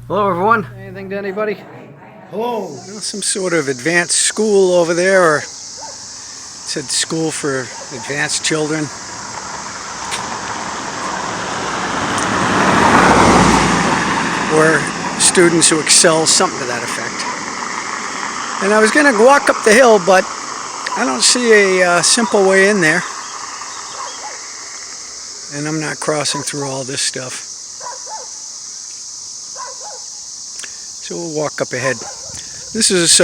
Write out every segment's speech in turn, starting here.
Hello everyone. Anything to anybody? Hello. Some sort of advanced school over there, or it said school for advanced children. Or students who excel, something to that effect. And I was going to walk up the hill, but I don't see a simple way in there. And I'm not crossing through all this stuff. So we'll walk up ahead. This is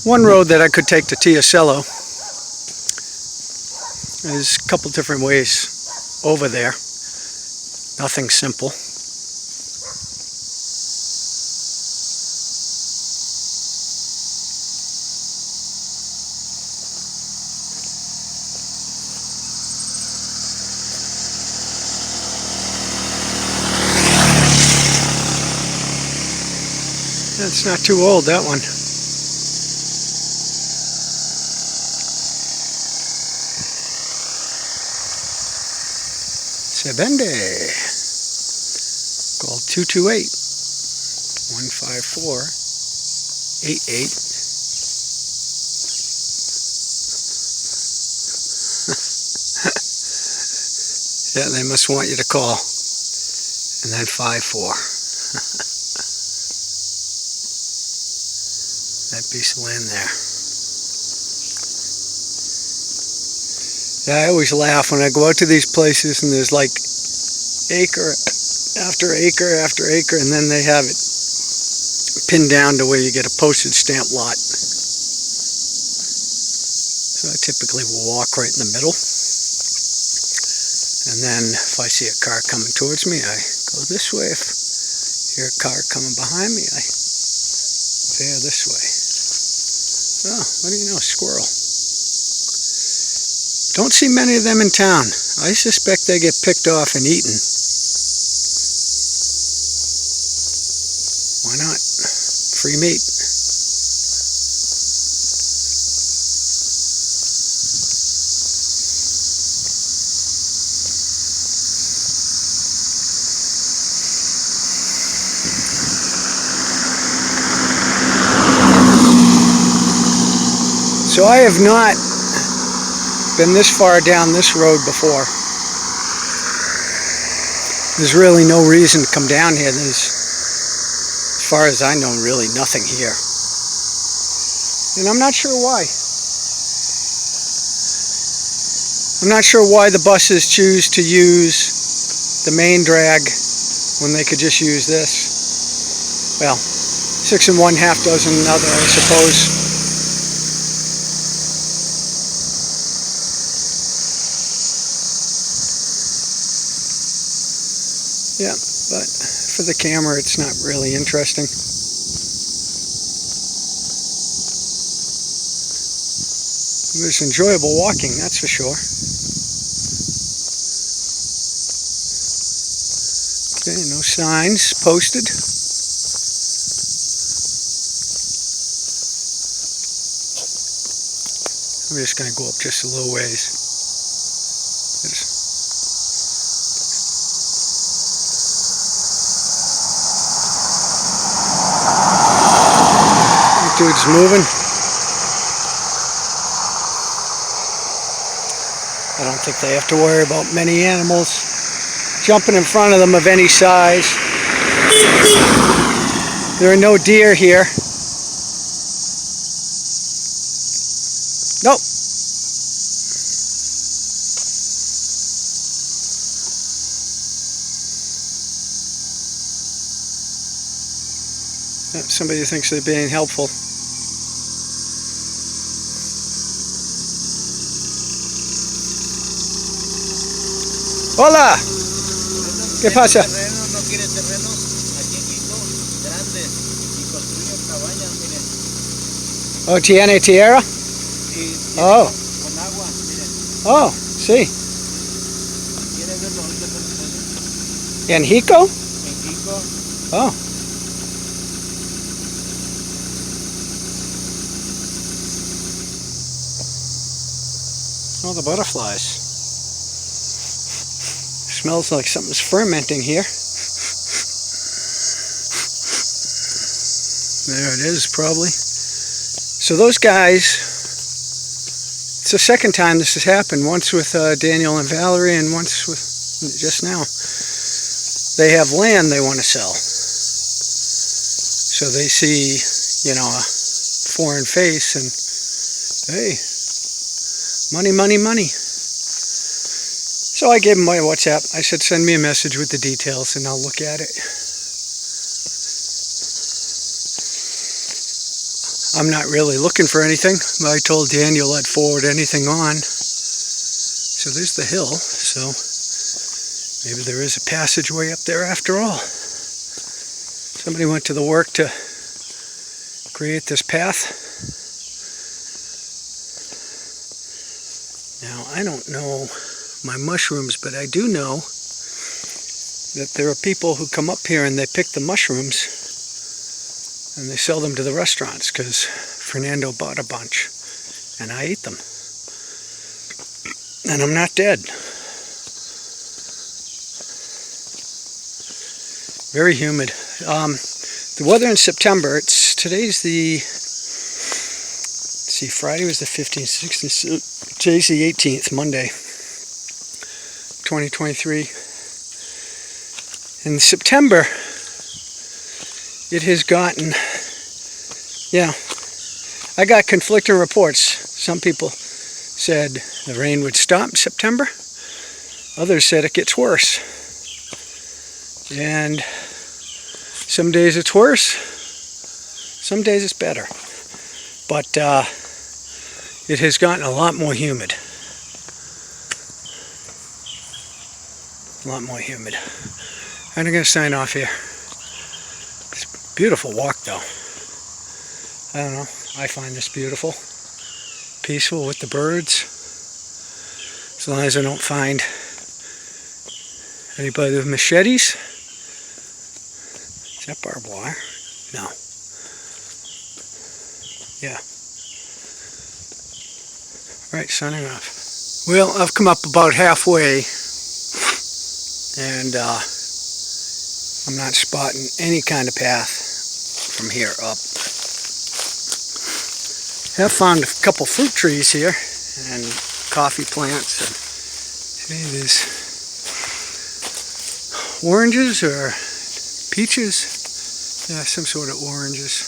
one road that I could take to Tiacello. There's a couple different ways over there. Nothing simple. It's not too old, that one. Se vende. Call 228-154-88. Yeah, they must want you to call. And then 54. That piece of land there. Yeah, I always laugh when I go out to these places and there's like acre after acre after acre, and then they have it pinned down to where you get a postage stamp lot. So I typically will walk right in the middle. And then if I see a car coming towards me, I go this way. If I hear a car coming behind me, I veer this way. Oh, what do you know, squirrel. Don't see many of them in town. I suspect they get picked off and eaten. Why not? Free meat. So I have not been this far down this road before. There's really no reason to come down here. There's, as far as I know, really nothing here. And I'm not sure why. I'm not sure why the buses choose to use the main drag when they could just use this. Well, 6 1/2 dozen another, I suppose. Yeah, but for the camera it's not really interesting. It was enjoyable walking, that's for sure. Okay, no signs posted. I'm just going to go up just a little ways. Dude's moving. I don't think they have to worry about many animals jumping in front of them of any size. There are no deer here. Nope. Somebody thinks they're being helpful. Hola. ¿Qué pasa? Terreno, no quiere terreno. Aquí en Quito, grande. Y construyen cabañas, miren. Oh, tiene tierra? Y Oh. con agua, miren. Oh, sí. ¿Quiere verlo? Ahorita te lo enseño. ¿En Jico? En Quito. Oh. Oh, the butterflies. Smells like something's fermenting here. There it is, probably. So those guys, it's the second time this has happened. Once with Daniel and Valerie, and once with just now. They have land they want to sell. So they see, you know, a foreign face and, hey, money, money, money. So I gave them my WhatsApp. I said, send me a message with the details and I'll look at it. I'm not really looking for anything. I told Daniel I'd forward anything on. So there's the hill. So maybe there is a passageway up there after all. Somebody went to the work to create this path. Now, I don't know my mushrooms, but I do know that there are people who come up here and they pick the mushrooms and they sell them to the restaurants, because Fernando bought a bunch and I ate them. And I'm not dead. Very humid. The weather in September, today's the, let's see, Friday was the 15th, 16th, today's the 18th, Monday, 2023. In September, it has gotten, yeah, I got conflicting reports. Some people said the rain would stop in September. Others said it gets worse. And some days it's worse, some days it's better. But it has gotten a lot more humid. A lot more humid. And I'm going to sign off here. It's a beautiful walk though. I don't know, I find this beautiful. Peaceful with the birds. As long as I don't find anybody with machetes. Is that barbed wire? No. Yeah. Right, signing off. Well, I've come up about halfway and I'm not spotting any kind of path from here up. I have found a couple fruit trees here and coffee plants. And see, there's oranges or peaches. Yeah, some sort of oranges.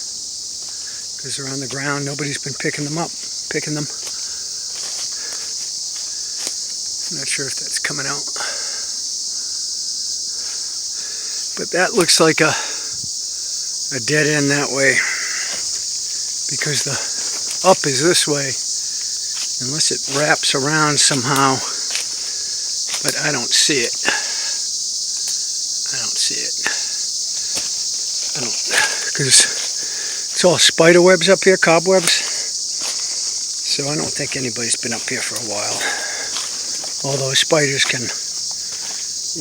Because they're on the ground. Nobody's been picking them up. Picking them. I'm not sure if that's coming out. But that looks like a dead end that way. Because the up is this way. Unless it wraps around somehow. But I don't see it. I don't see it. I don't, because it's all spider webs up here, cobwebs. So I don't think anybody's been up here for a while. Although spiders can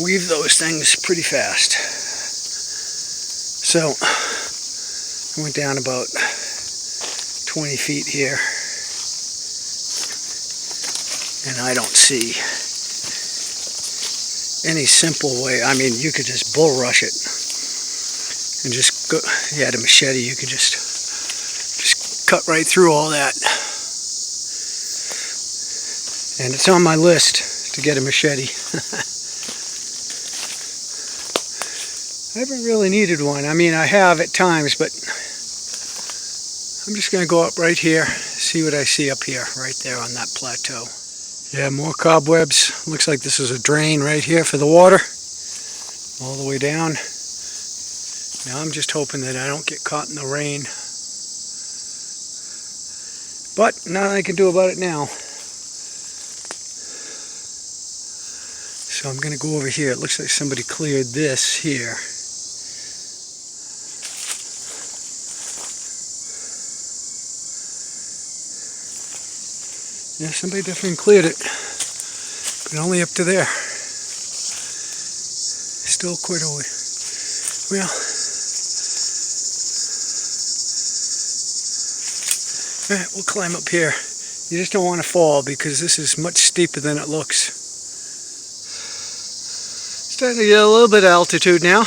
weave those things pretty fast. So I went down about 20 feet here. And I don't see any simple way. I mean, you could just bull rush it and just go. If you had a machete, you could just cut right through all that. And it's on my list to get a machete. I haven't really needed one. I mean, I have at times, but I'm just going to go up right here, see what I see up here, right there on that plateau. Yeah, more cobwebs. Looks like this is a drain right here for the water. All the way down. Now I'm just hoping that I don't get caught in the rain. But nothing I can do about it now. So I'm going to go over here. It looks like somebody cleared this here. Yeah, somebody definitely cleared it, but only up to there. Still quite a way. Well, alright, we'll climb up here. You just don't want to fall because this is much steeper than it looks. Starting to get a little bit of altitude now.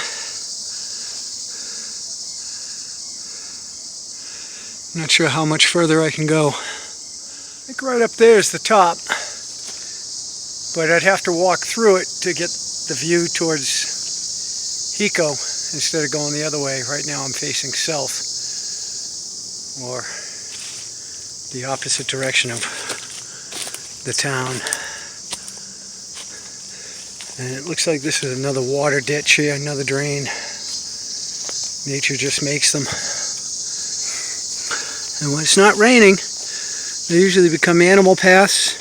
Not sure how much further I can go. I think right up there is the top, but I'd have to walk through it to get the view towards Hiko instead of going the other way. Right now I'm facing south, or the opposite direction of the town. And it looks like this is another water ditch here, another drain. Nature just makes them. And when it's not raining, they usually become animal paths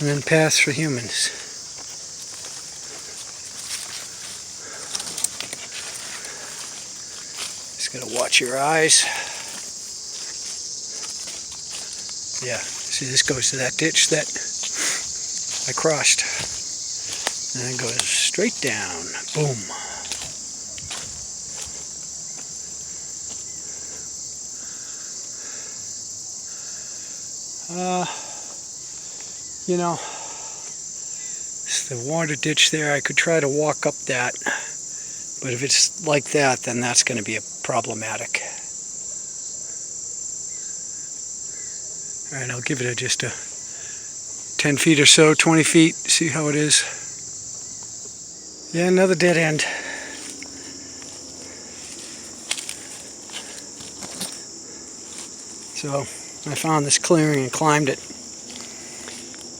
and then paths for humans. Just gotta watch your eyes. Yeah, see, this goes to that ditch that I crossed. And it goes straight down. Boom. You know, it's the water ditch there. I could try to walk up that, but if it's like that, then that's going to be problematic. All right, I'll give it just a 10 feet or so, 20 feet, see how it is. Yeah, another dead end. So I found this clearing and climbed it.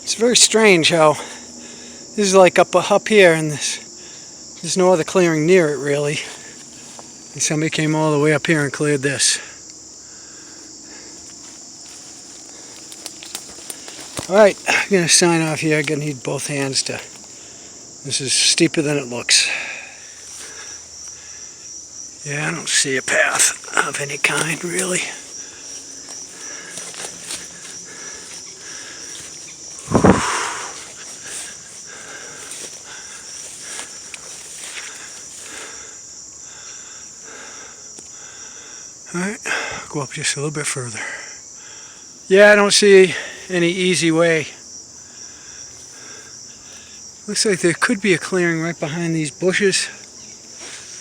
It's very strange how this is like up here, and there's no other clearing near it really. And somebody came all the way up here and cleared this. Alright, I'm going to sign off here. I'm going to need both hands to... This is steeper than it looks. Yeah, I don't see a path of any kind really. Alright, go up just a little bit further. Yeah, I don't see any easy way. Looks like there could be a clearing right behind these bushes.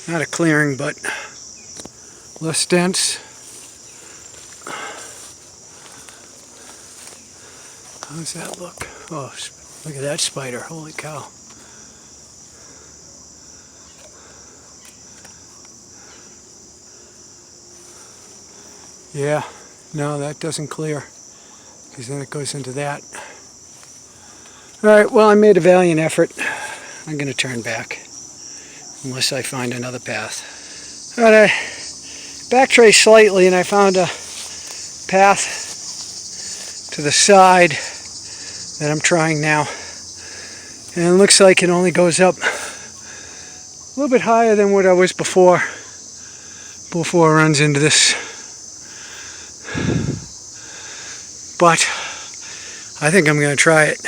Not a clearing, but less dense. How's that look? Oh, look at that spider. Holy cow. Yeah, no, that doesn't clear, because then it goes into that. Alright, well, I made a valiant effort. I'm going to turn back, unless I find another path. Alright, I backtraced slightly and I found a path to the side that I'm trying now. And it looks like it only goes up a little bit higher than what I was before it runs into this. But I think I'm going to try it.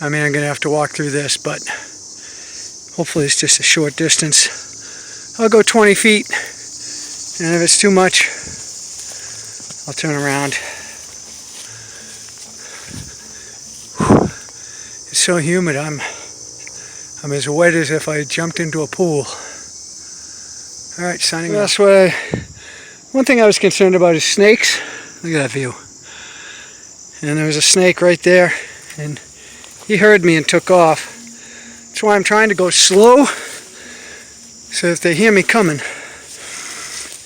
I mean, I'm going to have to walk through this, but hopefully it's just a short distance. I'll go 20 feet, and if it's too much, I'll turn around. It's so humid, I'm as wet as if I jumped into a pool. Alright, signing off. One thing I was concerned about is snakes. Look at that view. And there was a snake right there, and he heard me and took off. That's why I'm trying to go slow, so if they hear me coming,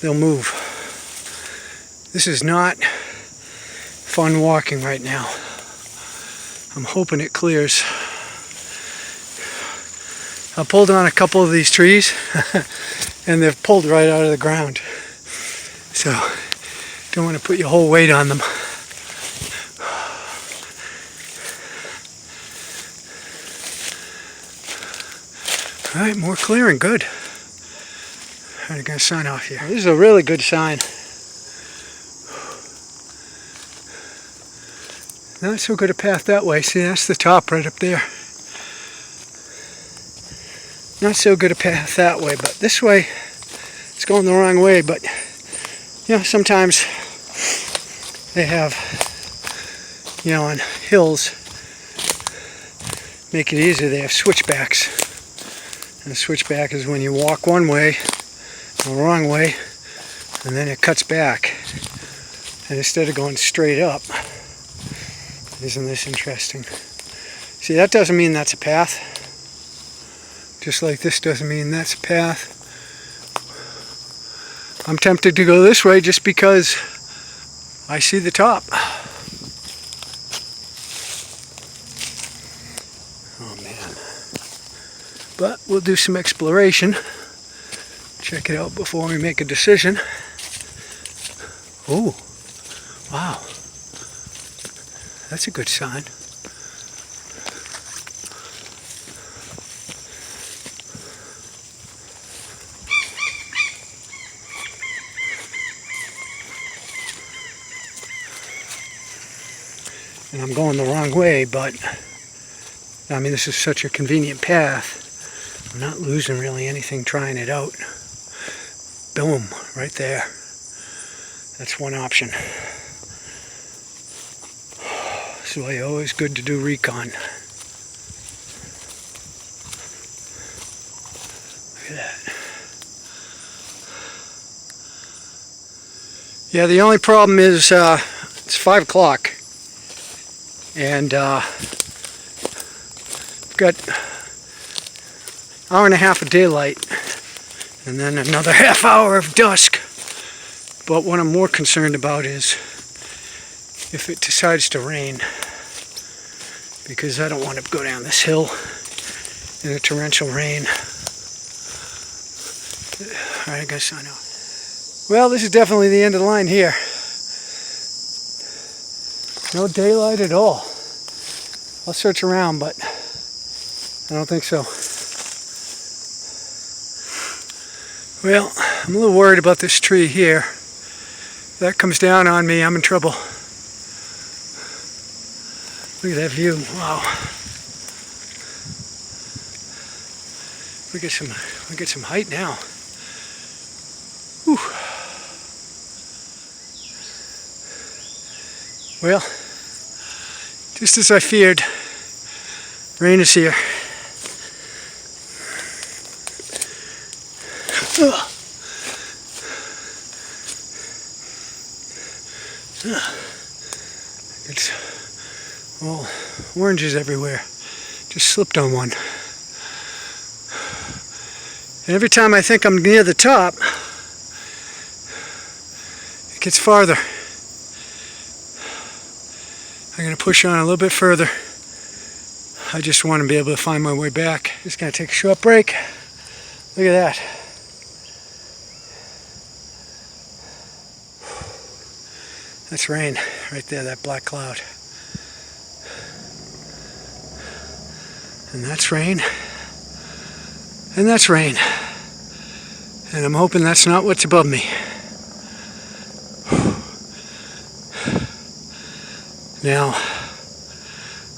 they'll move. This is not fun walking right now. I'm hoping it clears. I pulled on a couple of these trees, and they've pulled right out of the ground. So, don't want to put your whole weight on them. Alright, more clearing, good. Alright, I'm going to sign off here. This is a really good sign. Not so good a path that way. See, that's the top right up there. Not so good a path that way, but this way, it's going the wrong way, but, you know, sometimes they have, you know, on hills, make it easier, they have switchbacks. And a switchback is when you walk one way, the wrong way, and then it cuts back. and instead of going straight up. Isn't this interesting? See, that doesn't mean that's a path. Just like this doesn't mean that's a path. I'm tempted to go this way just because I see the top. Oh man. But we'll do some exploration. Check it out before we make a decision. Oh, wow. That's a good sign. And I'm going the wrong way, but I mean, this is such a convenient path. I'm not losing really anything trying it out. Boom, right there. That's one option. That's why always good to do recon. Look at that. Yeah, the only problem is it's 5 o'clock. And we've got an hour and a half of daylight and then another half hour of dusk. But what I'm more concerned about is if it decides to rain, because I don't want to go down this hill in a torrential rain. Alright, I guess I know. Well, this is definitely the end of the line here. No daylight at all. I'll search around, but I don't think so. Well, I'm a little worried about this tree here. If that comes down on me, I'm in trouble. Look at that view. Wow. We get some height now. Whew. Well, just as I feared, rain is here. It's all oranges everywhere. Just slipped on one. And every time I think I'm near the top, it gets farther. I'm going to push on a little bit further. I just want to be able to find my way back. Just going to take a short break. Look at that. That's rain right there, that black cloud. And that's rain. And that's rain. And I'm hoping that's not what's above me. Now,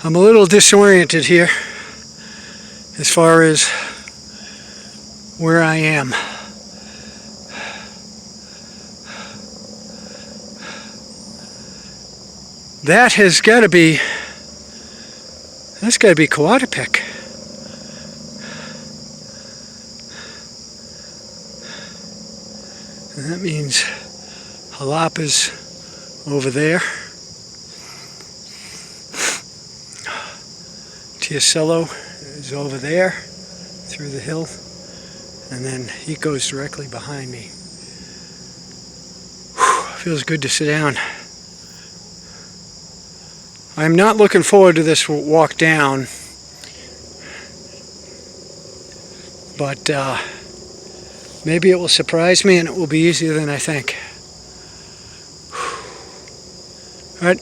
I'm a little disoriented here as far as where I am. That has got to be, that's got to be Coatepec. And that means Jalapa's over there. Tiacello is over there through the hill, and then he goes directly behind me. Whew, feels good to sit down. I'm not looking forward to this walk down, but maybe it will surprise me and it will be easier than I think. All right,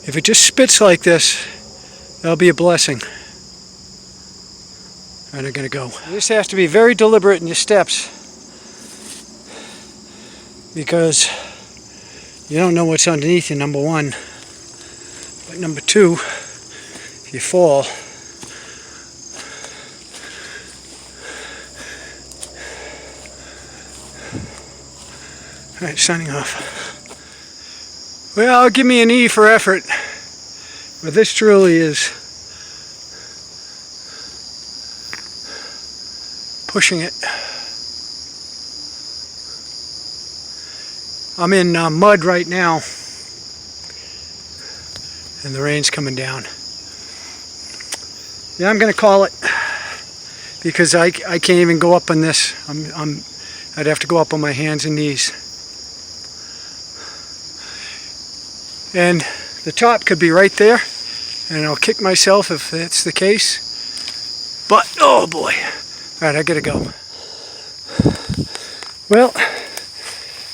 if it just spits like this, that'll be a blessing. All right, I'm gonna go. You just have to be very deliberate in your steps because you don't know what's underneath you, number one. But number two, if you fall, all right, signing off. Well, give me an E for effort. But this truly is pushing it. I'm in mud right now, and the rain's coming down. Yeah, I'm gonna call it, because I can't even go up on this. I'd have to go up on my hands and knees. And the top could be right there, and I'll kick myself if that's the case. But, oh boy. Alright, I gotta go. Well,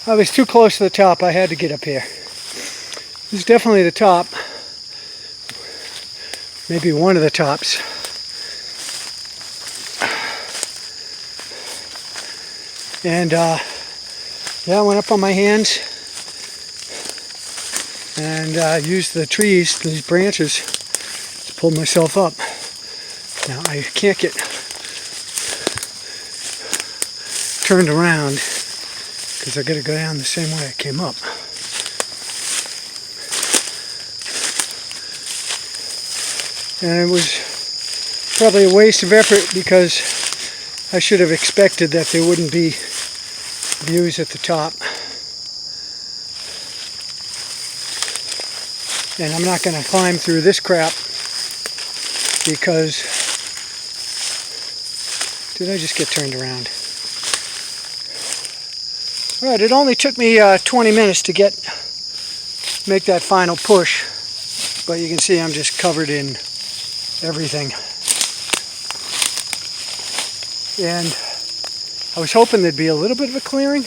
I was too close to the top. I had to get up here. This is definitely the top. Maybe one of the tops. And yeah, I went up on my hands and used the trees, these branches, to pull myself up. Now I can't get turned around because I got to go down the same way I came up. And it was probably a waste of effort because I should have expected that there wouldn't be views at the top. And I'm not going to climb through this crap because... Did I just get turned around? Alright, it only took me 20 minutes to make that final push. But you can see I'm just covered in everything. And I was hoping there'd be a little bit of a clearing.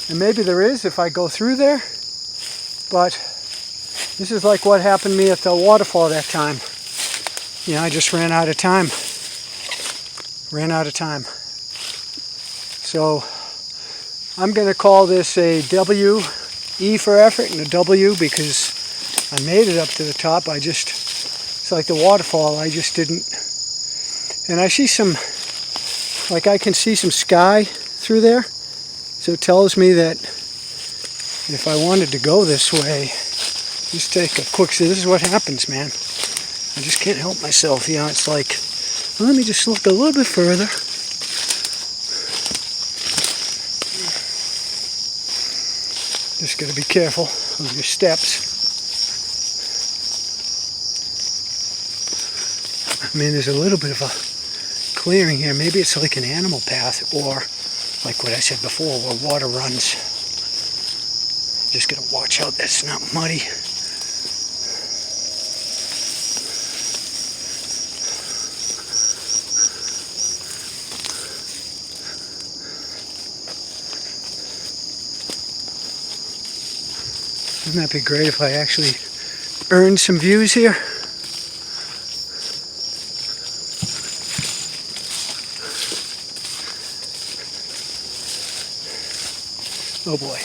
And maybe there is if I go through there. But this is like what happened to me at the waterfall that time. You know, I just ran out of time. So I'm going to call this a W, E for effort, and a W because I made it up to the top. It's like the waterfall, I just didn't. And I see like I can see some sky through there. So it tells me that if I wanted to go this way, just take a quick, see, this is what happens, man. I just can't help myself, you know, it's like, well, let me just look a little bit further. Just gotta be careful of your steps. I mean, there's a little bit of a clearing here. Maybe it's like an animal path, or like what I said before, where water runs. Just gotta watch out that it's not muddy. Wouldn't that be great if I actually earned some views here? Oh boy.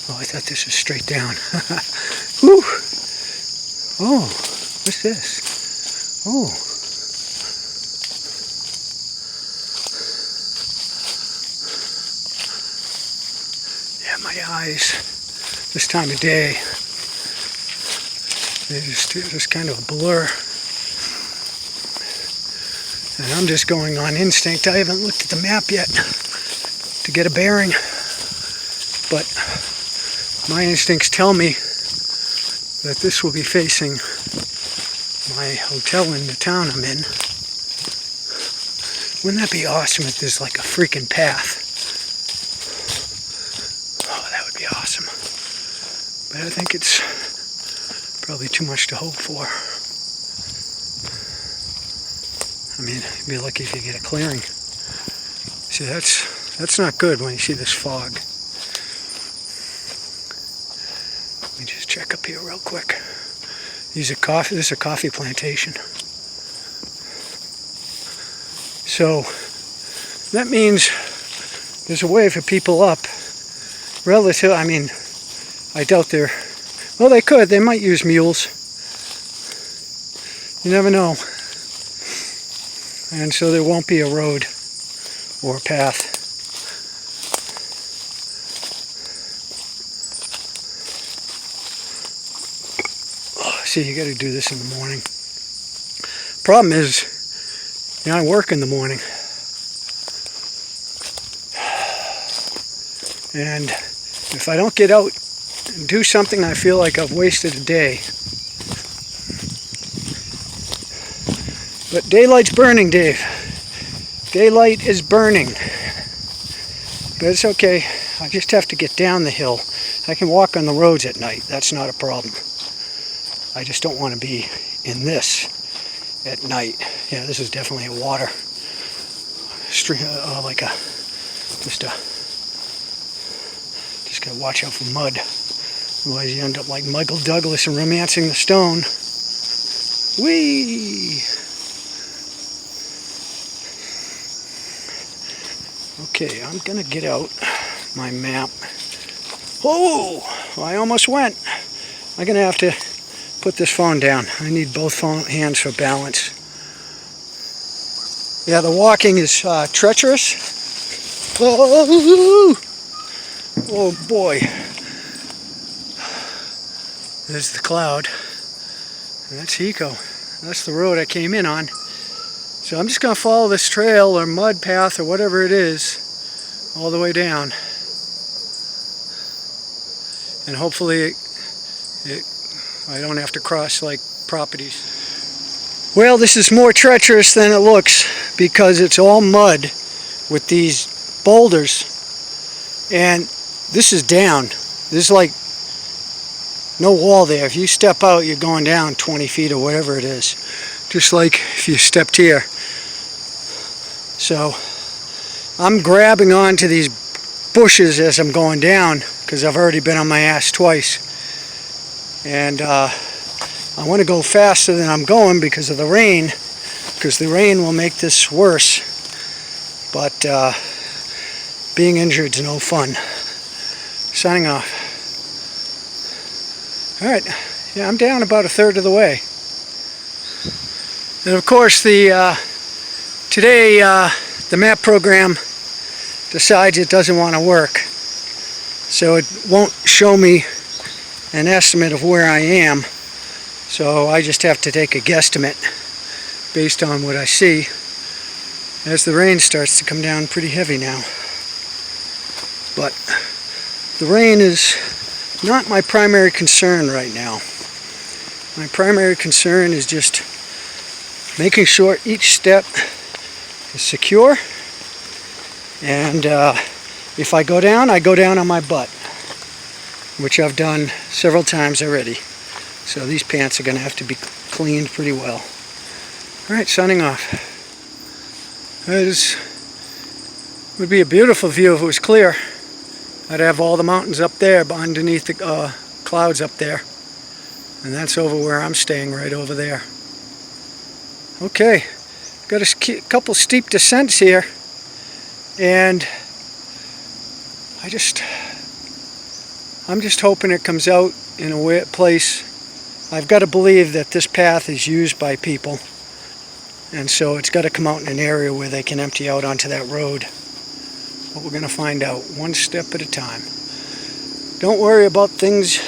Oh, I thought this was straight down. Whew. Oh, what's this? Oh. Yeah, my eyes, this time of day, they're just kind of a blur. And I'm just going on instinct. I haven't looked at the map yet to get a bearing. But my instincts tell me that this will be facing my hotel in the town I'm in. Wouldn't that be awesome if there's like a freaking path? Oh, that would be awesome. But I think it's probably too much to hope for. I mean, you'd be lucky if you get a clearing. See, that's not good when you see this fog. Let me just check up here real quick. This is a coffee plantation. So that means there's a way for people up. Relative, I mean, I doubt well, they might use mules. You never know. And so there won't be a road or a path. Oh, see, you got to do this in the morning. Problem is, you know, I work in the morning. And if I don't get out and do something, I feel like I've wasted a day. But daylight's burning, Dave. Daylight is burning. But it's okay. I just have to get down the hill. I can walk on the roads at night. That's not a problem. I just don't want to be in this at night. Yeah, this is definitely a water stream, like a just gotta watch out for mud. Otherwise, you end up like Michael Douglas in Romancing the Stone. Whee! Okay, I'm gonna get out my map. Oh, I almost went. I'm gonna have to put this phone down. I need both hands for balance. Yeah, the walking is treacherous. Oh boy. There's the cloud. That's Hiko. That's the road I came in on. So I'm just going to follow this trail or mud path or whatever it is all the way down. And hopefully I don't have to cross like properties. Well, this is more treacherous than it looks because it's all mud with these boulders. And this is down. There's like no wall there. If you step out, you're going down 20 feet or whatever it is. Just like if you stepped here. So I'm grabbing onto these bushes as I'm going down because I've already been on my ass twice. And I want to go faster than I'm going because of the rain. Because the rain will make this worse. But being injured is no fun. Signing off. Alright, yeah, I'm down about a third of the way. And of course, today the map program decides it doesn't want to work. So it won't show me an estimate of where I am. So I just have to take a guesstimate based on what I see as the rain starts to come down pretty heavy now. But the rain is not my primary concern right now. My primary concern is just making sure each step is secure, and if I go down on my butt, which I've done several times already. So these pants are going to have to be cleaned pretty well. Alright, signing off. This would be a beautiful view if it was clear. I'd have all the mountains up there underneath the clouds up there. And that's over where I'm staying, right over there. Okay, got a couple steep descents here. And I'm just hoping it comes out in a place. I've got to believe that this path is used by people. And so it's got to come out in an area where they can empty out onto that road. But we're going to find out one step at a time. Don't worry about things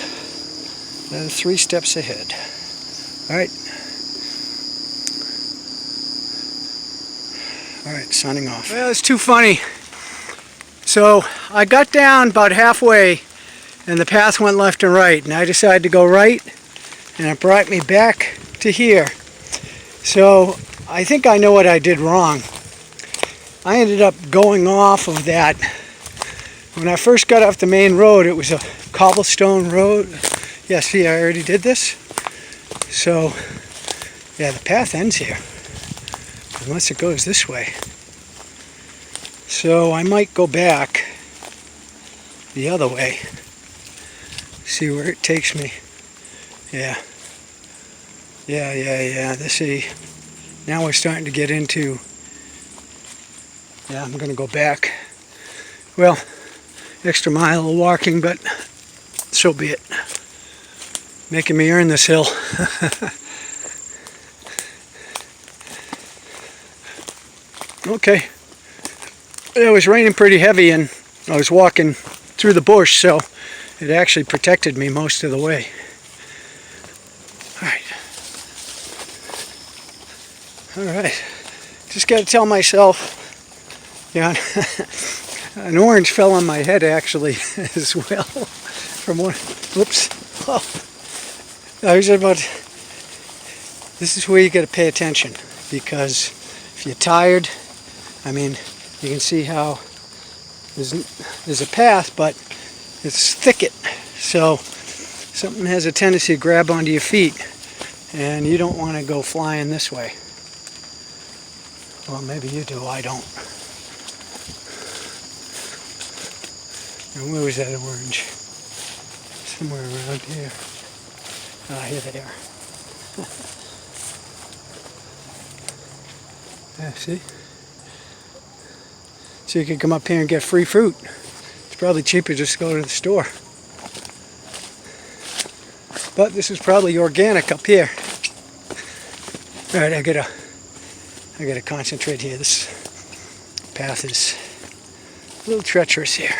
that are 3 steps ahead. Alright. Alright, signing off. Well, it's too funny. So I got down about halfway and the path went left and right. And I decided to go right and it brought me back to here. So I think I know what I did wrong. I ended up going off of that. When I first got off the main road, it was a cobblestone road. Yeah, see, I already did this. So, yeah, the path ends here. Unless it goes this way. So I might go back the other way. See where it takes me. Yeah. Yeah. See, now we're starting to get into... Yeah, I'm going to go back. Well, extra mile of walking, but so be it. Making me earn this hill. Okay. It was raining pretty heavy and I was walking through the bush, so it actually protected me most of the way. Alright. Just got to tell myself, yeah, An orange fell on my head actually as well. From one, whoops. Oh. I was about, this is where you got to pay attention, because if you're tired, I mean, you can see how there's a path, but it's thicket. So something has a tendency to grab onto your feet, and you don't want to go flying this way. Well, maybe you do, I don't. And where was that orange? Somewhere around here. Ah, here they are. Yeah, see? So you can come up here and get free fruit. It's probably cheaper just to go to the store. But this is probably organic up here. Alright, I gotta concentrate here. This path is a little treacherous here.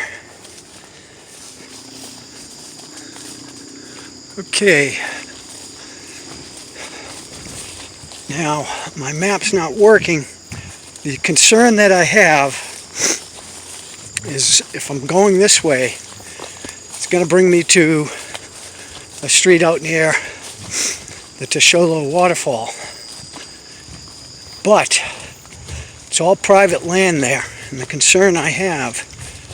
Okay. Now, my map's not working. The concern that I have is if I'm going this way, it's going to bring me to a street out near the Tasholo waterfall. But it's all private land there, and the concern I have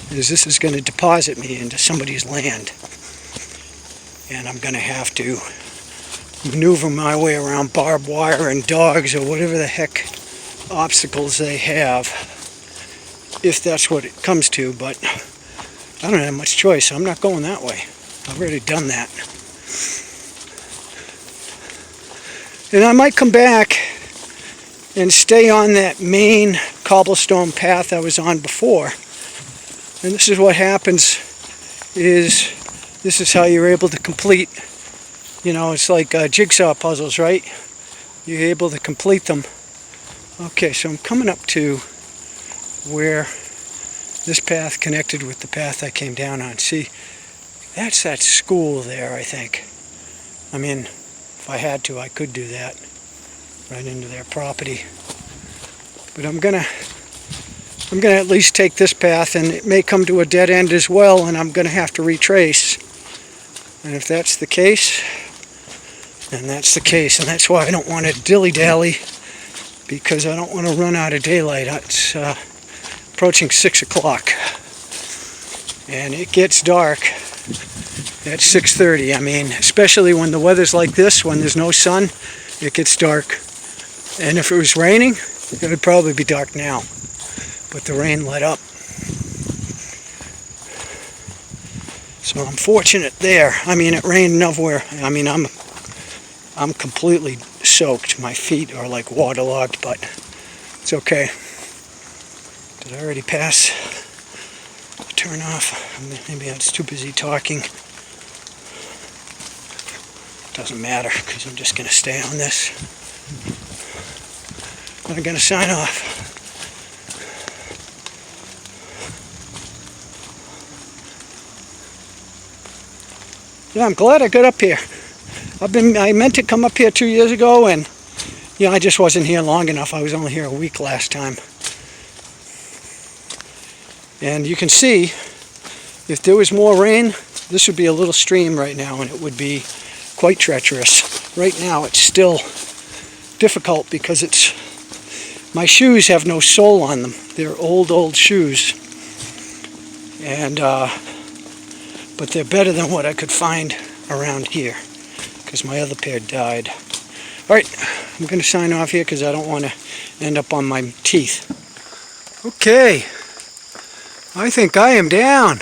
is this is going to deposit me into somebody's land. And I'm going to have to maneuver my way around barbed wire and dogs or whatever the heck obstacles they have, if that's what it comes to. But I don't have much choice. I'm not going that way. I've already done that. And I might come back and stay on that main cobblestone path I was on before. And this is what happens is this is how you're able to complete, you know, it's like jigsaw puzzles, right? You're able to complete them. Okay, so I'm coming up to where this path connected with the path I came down on. See, that's that school there, I think. I mean, if I had to, I could do that right into their property. But I'm gonna at least take this path, and it may come to a dead end as well, and I'm gonna have to retrace. And if that's the case, then that's the case. And that's why I don't want to dilly-dally, because I don't want to run out of daylight. It's approaching 6 o'clock. And it gets dark at 6:30. I mean, especially when the weather's like this, when there's no sun, it gets dark. And if it was raining, it would probably be dark now. But the rain let up. So I'm fortunate there. I mean, it rained nowhere. I mean, I'm completely soaked. My feet are like waterlogged, but it's okay. Did I already pass the turn off? Maybe I was too busy talking. Doesn't matter, because I'm just going to stay on this. I'm going to sign off. Yeah, I'm glad I got up here. I meant to come up here 2 years ago, and yeah, I just wasn't here long enough. I was only here a week last time. And you can see, if there was more rain, this would be a little stream right now, and it would be quite treacherous. Right now, it's still difficult because my shoes have no sole on them. They're old shoes. And but they're better than what I could find around here, because my other pair died. Alright, I'm going to sign off here because I don't want to end up on my teeth. Okay, I think I am down.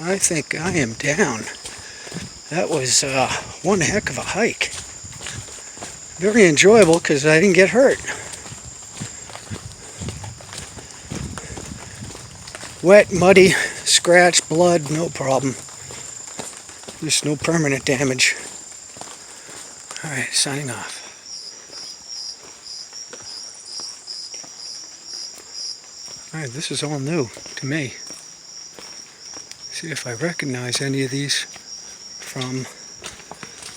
I think I am down. That was one heck of a hike. Very enjoyable because I didn't get hurt. Wet, muddy, scratch, blood, no problem. Just no permanent damage. Alright, signing off. Alright, this is all new to me. See if I recognize any of these from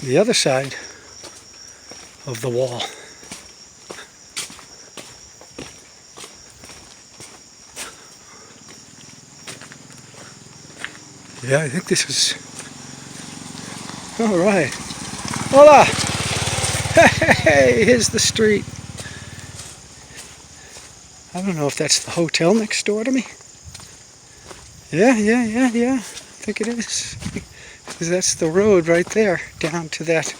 the other side of the wall. Yeah, I think this is... All right. Hola! Hey, here's the street. I don't know if that's the hotel next door to me. Yeah. I think it is. Because that's the road right there, down to that.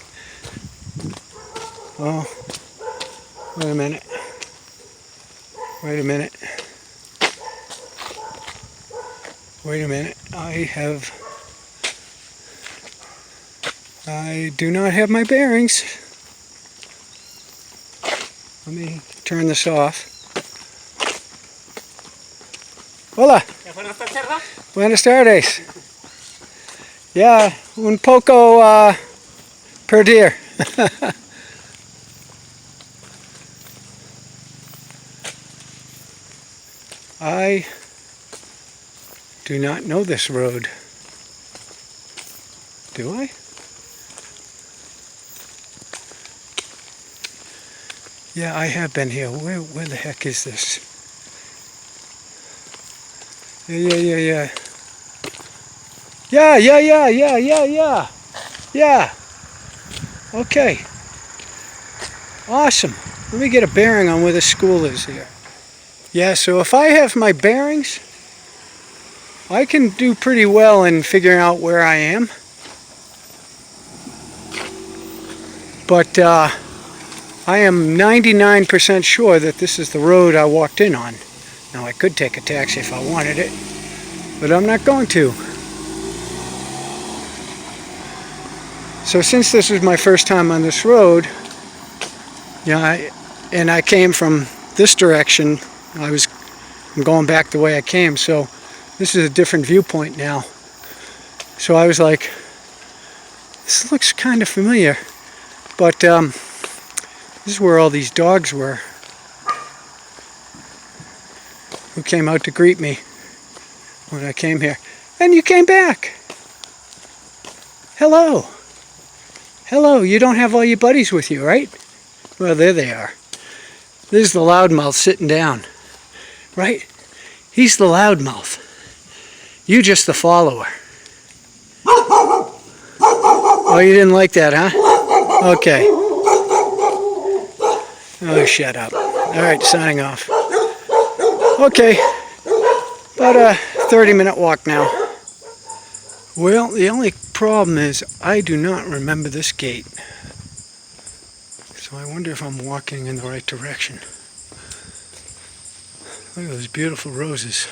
Oh, wait a minute. Wait a minute. I do not have my bearings. Let me turn this off. Hola. Buenas tardes. Yeah, un poco perdido. I do not know this road. Do I? Yeah, I have been here. Where the heck is this? Yeah. Yeah. Okay. Awesome. Let me get a bearing on where the school is here. Yeah, so if I have my bearings, I can do pretty well in figuring out where I am. But I am 99% sure that this is the road I walked in on. Now I could take a taxi if I wanted it, but I'm not going to. So since this was my first time on this road, and I came from this direction, I'm going back the way I came, so this is a different viewpoint now. So I was like, this looks kind of familiar, but this is where all these dogs were who came out to greet me when I came here. And you came back. Hello. Hello, you don't have all your buddies with you, right? Well, there they are. There's the loudmouth sitting down, right? He's the loudmouth. You just the follower. Oh, you didn't like that, huh? Okay. Oh, shut up. All right, signing off. Okay, about a 30-minute walk now. Well, the only problem is I do not remember this gate. So I wonder if I'm walking in the right direction. Look at those beautiful roses.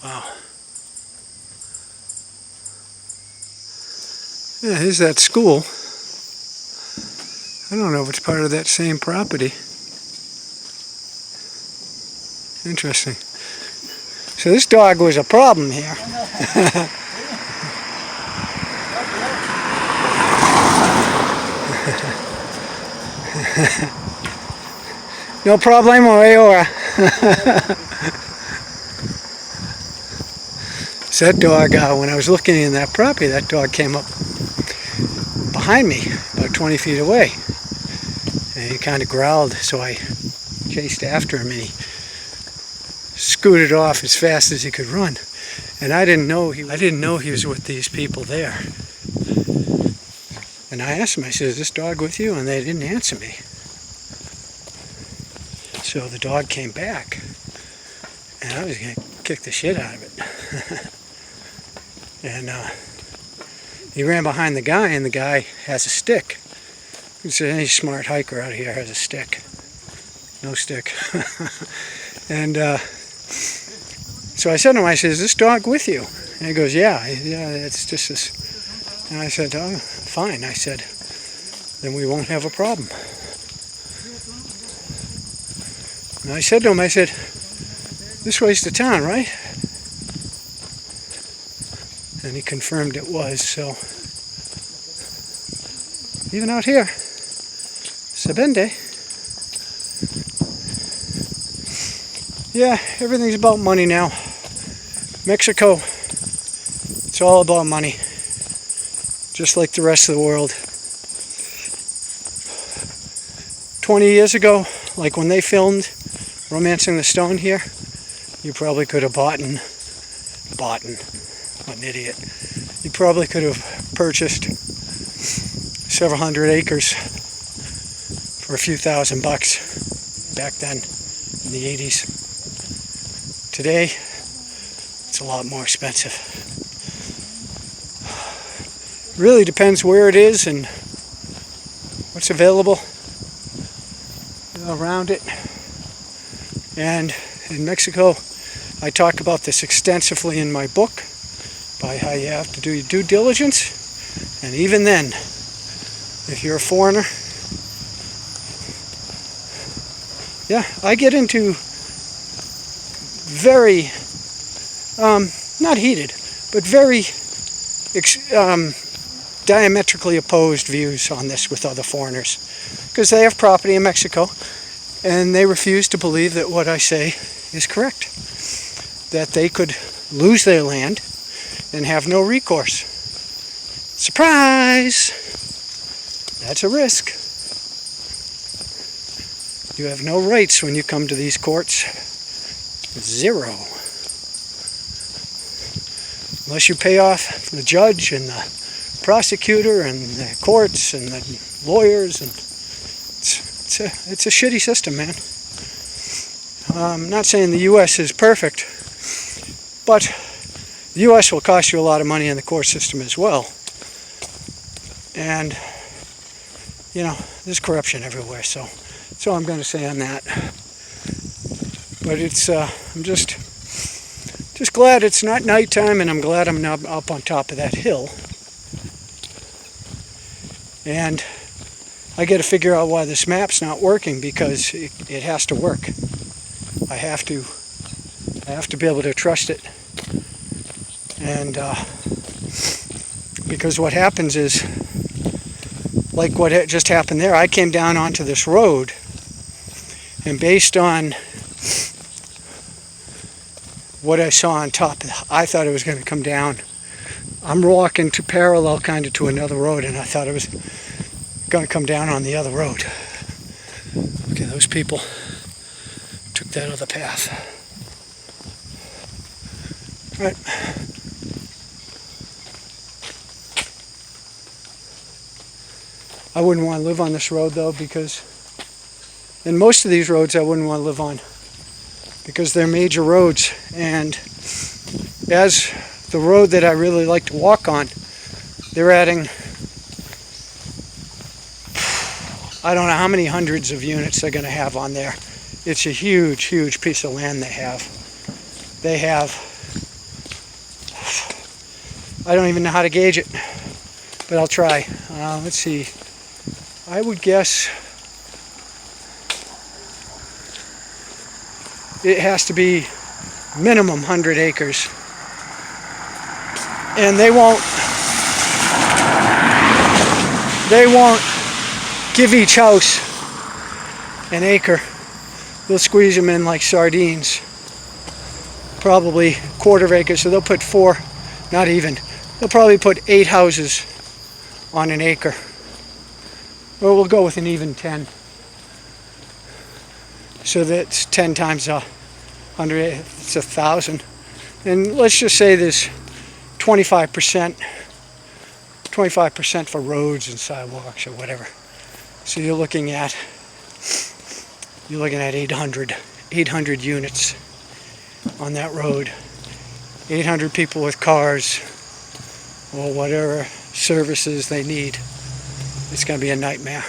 Wow. Yeah, here's that school. I don't know if it's part of that same property. Interesting. So this dog was a problem here. No problemo, ahora. So that dog, when I was looking in that property, that dog came up behind me, about 20 feet away. And he kind of growled, so I chased after him, and he scooted off as fast as he could run. And I didn't know he was with these people there. And I asked him, I said, is this dog with you? And they didn't answer me. So the dog came back, and I was going to kick the shit out of it. And he ran behind the guy, and the guy has a stick. So any smart hiker out here has a stick. No stick. And so I said to him, I said, is this dog with you? And he goes, yeah, it's just this. And I said, oh, fine. I said, then we won't have a problem. And I said to him, I said, this way's to town, right? And he confirmed it was, so even out here, Sabende. Yeah, everything's about money now. Mexico, it's all about money. Just like the rest of the world. 20 years ago, like when they filmed Romancing the Stone here, you probably could have bought an idiot. You probably could have purchased several hundred acres for a few $1,000 back then in the 80s. Today, it's a lot more expensive. Really depends where it is and what's available around it. And in Mexico, I talk about this extensively in my book, by how you have to do your due diligence. And even then, if you're a foreigner, yeah, I get into very, not heated, but very diametrically opposed views on this with other foreigners. Because they have property in Mexico, and they refuse to believe that what I say is correct. That they could lose their land and have no recourse. Surprise! That's a risk. You have no rights when you come to these courts. Zero. Unless you pay off the judge and the prosecutor and the courts and the lawyers. And it's a shitty system, man. I'm not saying the U.S. is perfect, but the U.S. will cost you a lot of money in the court system as well. And, you know, there's corruption everywhere, so that's all I'm going to say on that. But it's, I'm just glad it's not nighttime, and I'm glad I'm not up on top of that hill. And I got to figure out why this map's not working, because it has to work. I have to be able to trust it. And because what happens is, like what just happened there, I came down onto this road, and based on what I saw on top, I thought it was going to come down. I'm walking to parallel kind of to another road, and I thought it was going to come down on the other road. Okay, those people took that other path. All right. I wouldn't want to live on this road though, because, and most of these roads I wouldn't want to live on, because they're major roads, and as the road that I really like to walk on, they're adding, I don't know how many hundreds of units they're going to have on there. It's a huge, huge piece of land they have. They have, I don't even know how to gauge it, but I'll try. Let's see. I would guess it has to be minimum 100 acres. And they won't give each house an acre. They'll squeeze them in like sardines. Probably quarter of acre, so they'll put 4, not even. They'll probably put 8 houses on an acre. Or we'll go with an even 10. So that's 10 times 100, it's 1,000. And let's just say there's 25% for roads and sidewalks or whatever. So you're looking at 800 units on that road. 800 people with cars or whatever services they need. It's going to be a nightmare.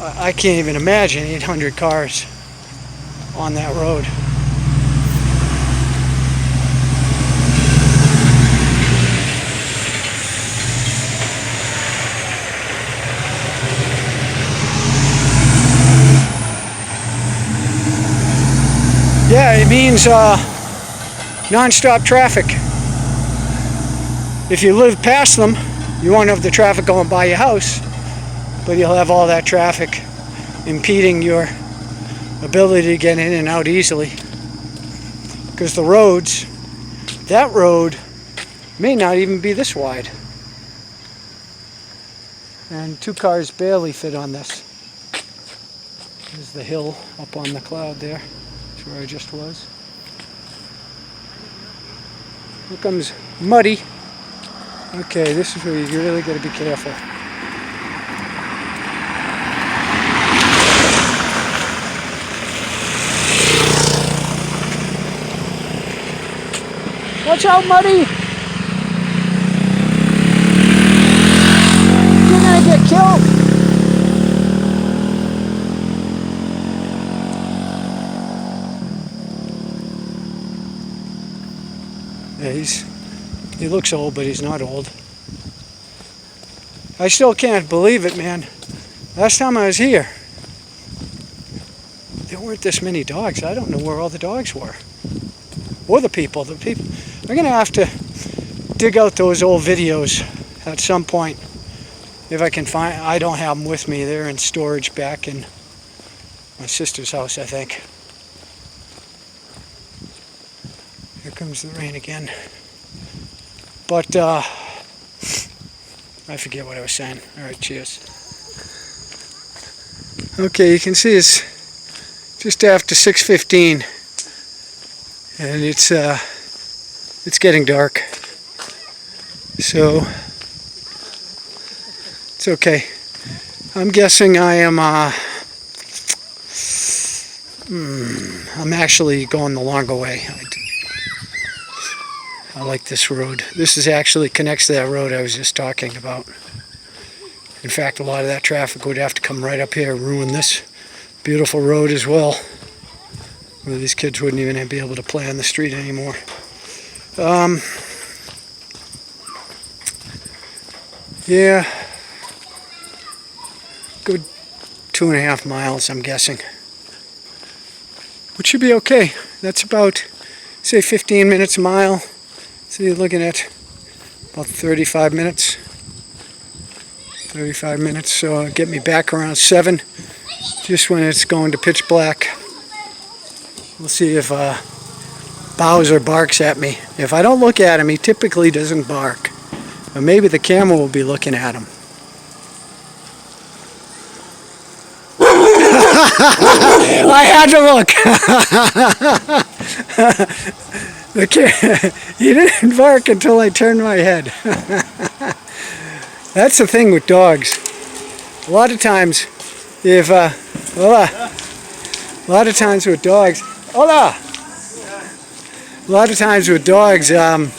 I can't even imagine 800 cars on that road. Yeah, it means non-stop traffic. If you live past them, you won't have the traffic going by your house, but you'll have all that traffic impeding your ability to get in and out easily. Because the roads, that road may not even be this wide. And 2 cars barely fit on this. There's the hill up on the cloud there. That's where I just was. Here comes Muddy. Okay, this is where you really got to be careful. Watch out, Muddy! You're gonna get killed! Yeah, he looks old, but he's not old. I still can't believe it, man. Last time I was here, there weren't this many dogs. I don't know where all the dogs were. Or the people. I'm going to have to dig out those old videos at some point. If I can find, I don't have them with me. They're in storage back in my sister's house, I think. Here comes the rain again. But, I forget what I was saying. Alright, cheers. Okay, you can see it's just after 6:15. And it's getting dark. So, it's okay. I'm guessing I am, I'm actually going the longer way. I like this road. This is actually connects to that road I was just talking about. In fact, a lot of that traffic would have to come right up here and ruin this beautiful road as well. Where these kids wouldn't even be able to play on the street anymore. Yeah. Good 2.5 miles, I'm guessing. Which should be okay. That's about, say, 15 minutes a mile. So you're looking at about 35 minutes. 35 minutes, so get me back around 7. Just when it's going to pitch black. We'll see if Bowser barks at me. If I don't look at him, he typically doesn't bark. But maybe the camera will be looking at him. I had to look. He didn't bark until I turned my head. That's the thing with dogs. A lot of times, if a lot of times with dogs, hola. A lot of times with dogs, if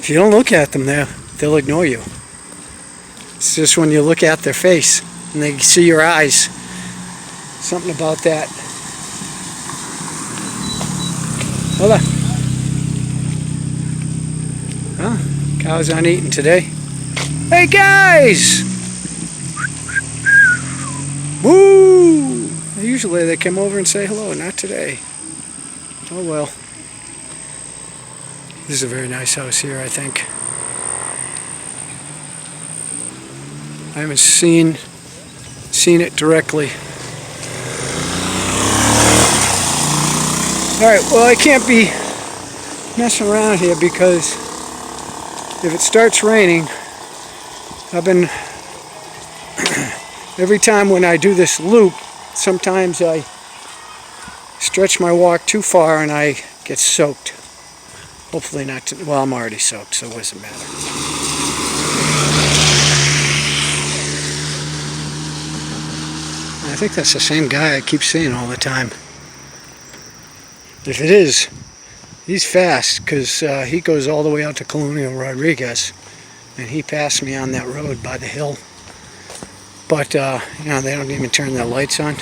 you don't look at them, they'll ignore you. It's just when you look at their face and they see your eyes. Something about that. Hola. Well, cows aren't eating today. Hey guys! Woo! Usually they come over and say hello, not today. Oh well. This is a very nice house here, I think. I haven't seen it directly. Alright, well I can't be messing around here because if it starts raining, I've been every time when I do this loop, sometimes I stretch my walk too far and I get soaked. Hopefully not too, well, I'm already soaked, so what does it matter? I think that's the same guy I keep seeing all the time. If it is, he's fast because he goes all the way out to Colonial Rodriguez, and he passed me on that road by the hill. But you know, they don't even turn their lights on.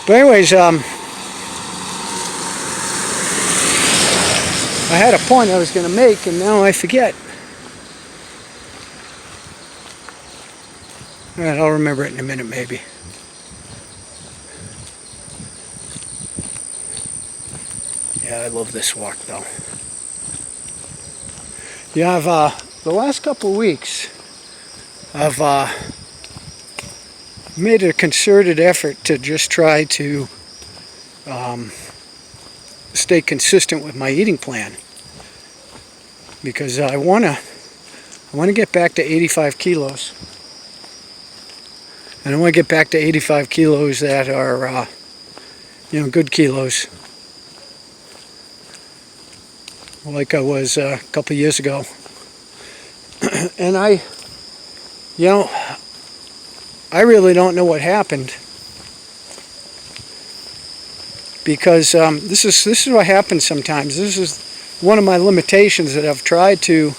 But anyways, I had a point I was going to make, and now I forget. All right, I'll remember it in a minute, maybe. Yeah, I love this walk, though. Yeah, the last couple of weeks, I've made a concerted effort to just try to stay consistent with my eating plan, because I want to get back to 85 kilos, and I want to get back to 85 kilos that are you know, good kilos. like I was a couple years ago. And I really don't know what happened, because this is what happens sometimes. This is one of my limitations that I've tried to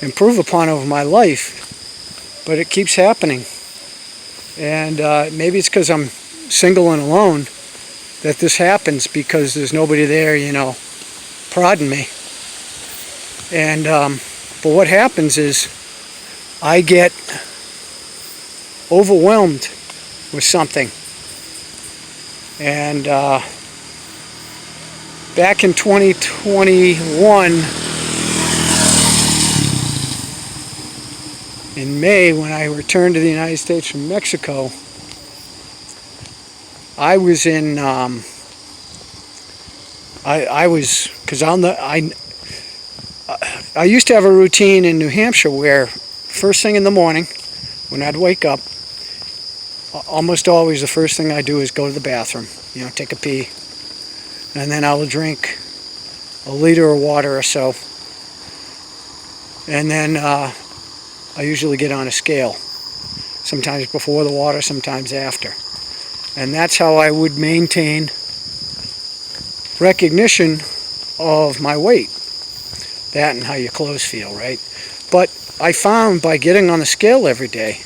improve upon over my life, but it keeps happening. And maybe it's because I'm single and alone that this happens, because there's nobody there, prodding me. And but what happens is I get overwhelmed with something. And back in 2021, in May, when I returned to the United States from Mexico, I was in, I used to have a routine in New Hampshire where first thing in the morning, when I'd wake up, almost always the first thing I do is go to the bathroom, take a pee, and then I will drink a liter of water or so, and then I usually get on a scale, sometimes before the water, sometimes after. And that's how I would maintain recognition of my weight. That and how your clothes feel, right? But I found by getting on the scale every day,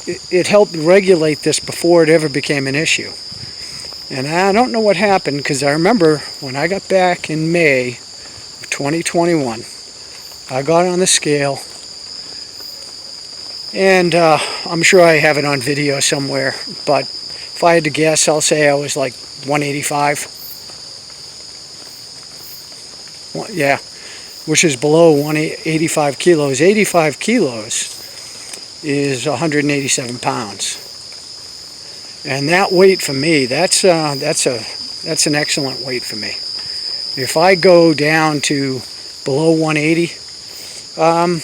it helped regulate this before it ever became an issue. And I don't know what happened, because I remember when I got back in May of 2021, I got on the scale, and I'm sure I have it on video somewhere, but if I had to guess, I'll say I was like 185. Yeah, which is below 185 kilos. 85 kilos is 187 pounds. And that weight for me, that's an excellent weight for me. If I go down to below 180, I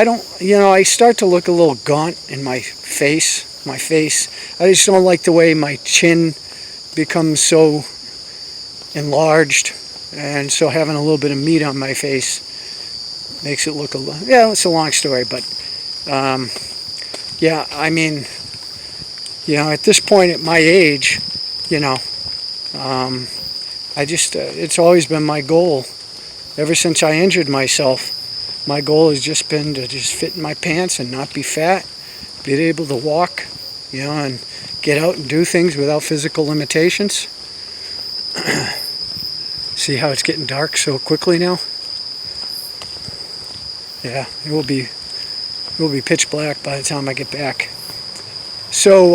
don't, I start to look a little gaunt in my face. I just don't like the way my chin becomes so enlarged, and so having a little bit of meat on my face makes it look a little, it's a long story, but I mean, at this point at my age, it's always been my goal, ever since I injured myself. My goal has just been to just fit in my pants and not be fat, be able to walk, and get out and do things without physical limitations. See how it's getting dark so quickly now? Yeah, it will be pitch black by the time I get back. So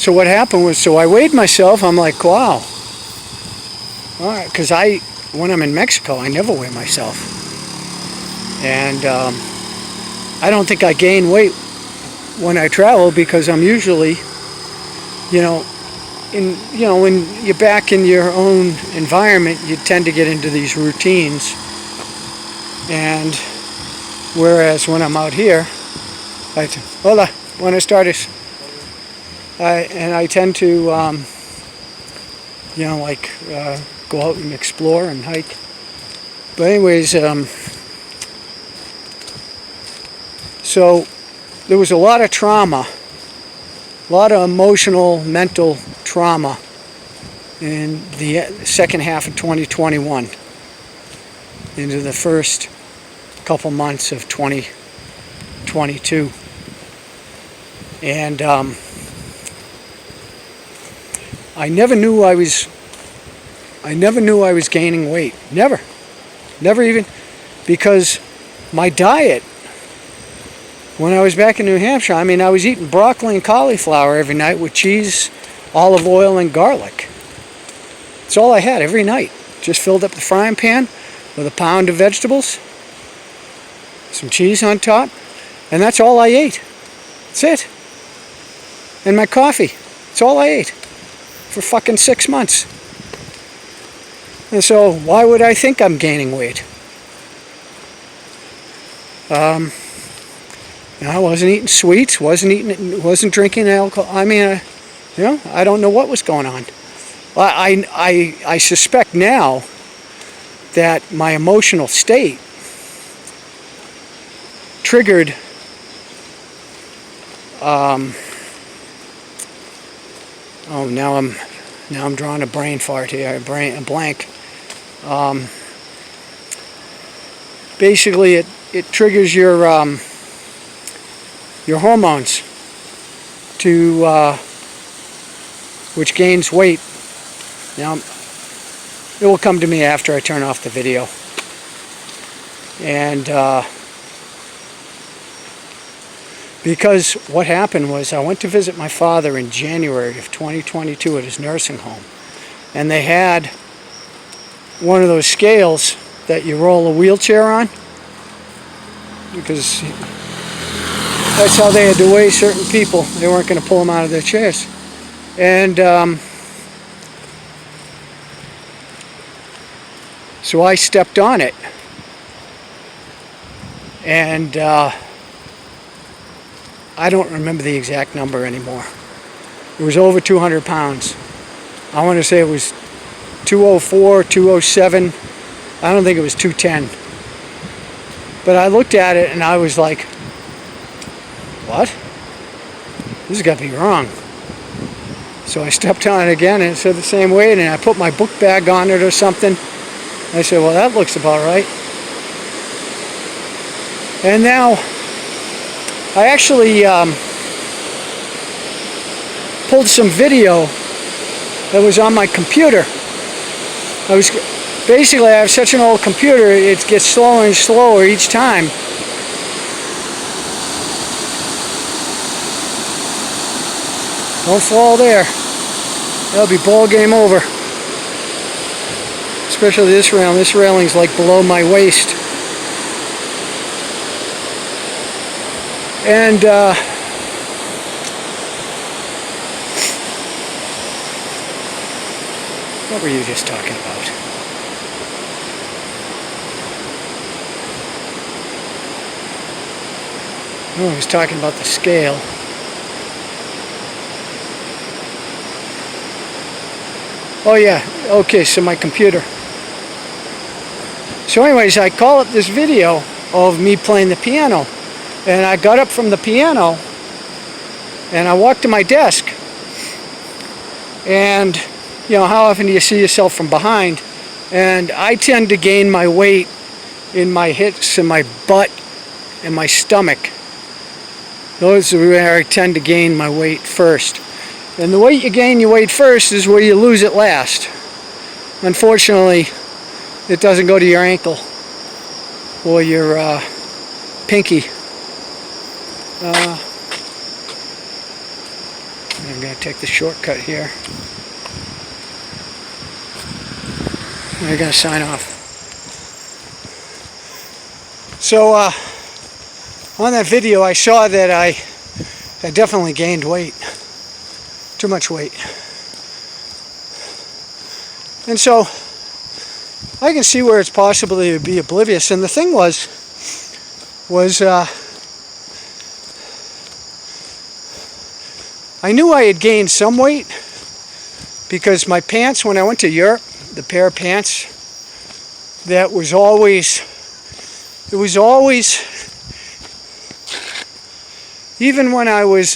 what happened was, I weighed myself. I'm like, wow. All right, because when I'm in Mexico, I never weigh myself. And I don't think I gain weight when I travel, because I'm usually, when you're back in your own environment, you tend to get into these routines. And whereas when I'm out here, hola, buenas tardes. I tend to, go out and explore and hike. But anyways, so there was a lot of trauma, a lot of emotional, mental trauma in the second half of 2021 into the first couple months of 2022. And I never knew I was gaining weight. Never even, because my diet, when I was back in New Hampshire, I was eating broccoli and cauliflower every night with cheese, olive oil, and garlic. That's all I had every night. Just filled up the frying pan with a pound of vegetables, some cheese on top, and that's all I ate. That's it. And my coffee. That's all I ate for fucking 6 months. And so why would I think I'm gaining weight? I wasn't eating sweets, wasn't drinking alcohol. You know, I don't know what was going on. I suspect now that my emotional state triggered oh, now I'm drawing a brain fart here, a blank. Basically, it triggers your hormones to which gains weight. Now, it will come to me after I turn off the video. And because what happened was I went to visit my father in January of 2022 at his nursing home. And they had one of those scales that you roll a wheelchair on. Because that's how they had to weigh certain people. They weren't going to pull them out of their chairs. And so I stepped on it. And I don't remember the exact number anymore. It was over 200 pounds. I want to say it was 204, 207. I don't think it was 210. But I looked at it and I was like, what? This has got to be wrong. So I stepped on it again and it said the same weight, and I put my book bag on it or something. I said, well, that looks about right. And now I actually pulled some video that was on my computer. Basically, I have such an old computer, it gets slower and slower each time. Don't fall there. That'll be ball game over. Especially this railing. This railing's like below my waist. And what were you just talking about? Oh, I was talking about the scale. Oh yeah, okay, so my computer. So anyways, I call up this video of me playing the piano. And I got up from the piano and I walked to my desk. And, you know, how often do you see yourself from behind? And I tend to gain my weight in my hips and my butt and my stomach. Those are where I tend to gain my weight first. And the way you gain your weight first is where you lose it last. Unfortunately, it doesn't go to your ankle or your pinky. I'm going to take the shortcut here. I'm going to sign off. So on that video I saw that I definitely gained weight. Too much weight. And so I can see where it's possible to be oblivious. And the thing was I knew I had gained some weight because my pants, when I went to Europe, the pair of pants, it was always, even when I was,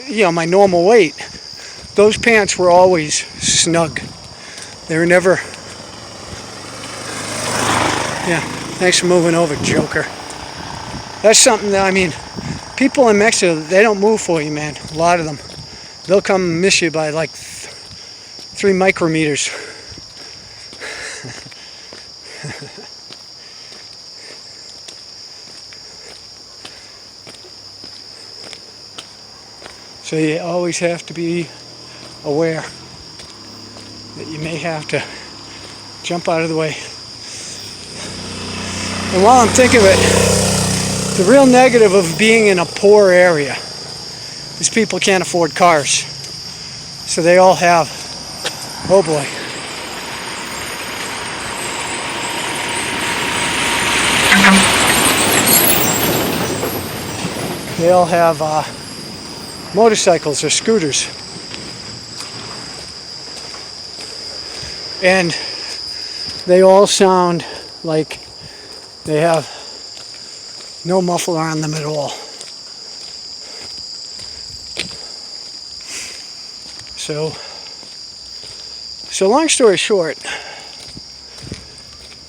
you know, my normal weight, those pants were always snug. They were never, yeah, thanks for moving over, Joker. That's something that, I mean, people in Mexico, they don't move for you, man. A lot of them. They'll come and miss you by like 3 micrometers. So you always have to be aware that you may have to jump out of the way. And while I'm thinking of it, the real negative of being in a poor area is people can't afford cars. So they all have, oh boy. they all have motorcycles or scooters. And they all sound like they have no muffler on them at all. So long story short,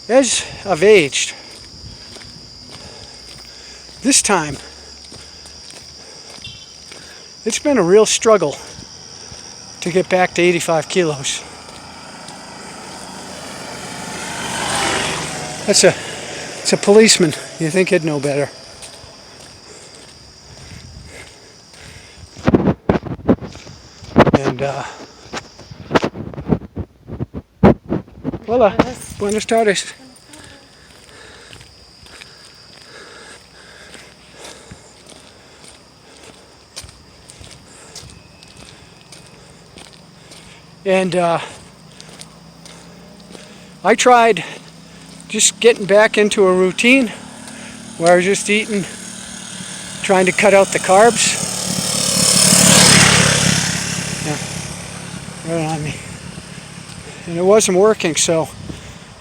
as I've aged, this time it's been a real struggle to get back to 85 kilos. It's a policeman. You think he'd know better. And hola, buenas tardes. And I tried just getting back into a routine where I was just eating, trying to cut out the carbs. Yeah, right on me. And it wasn't working, so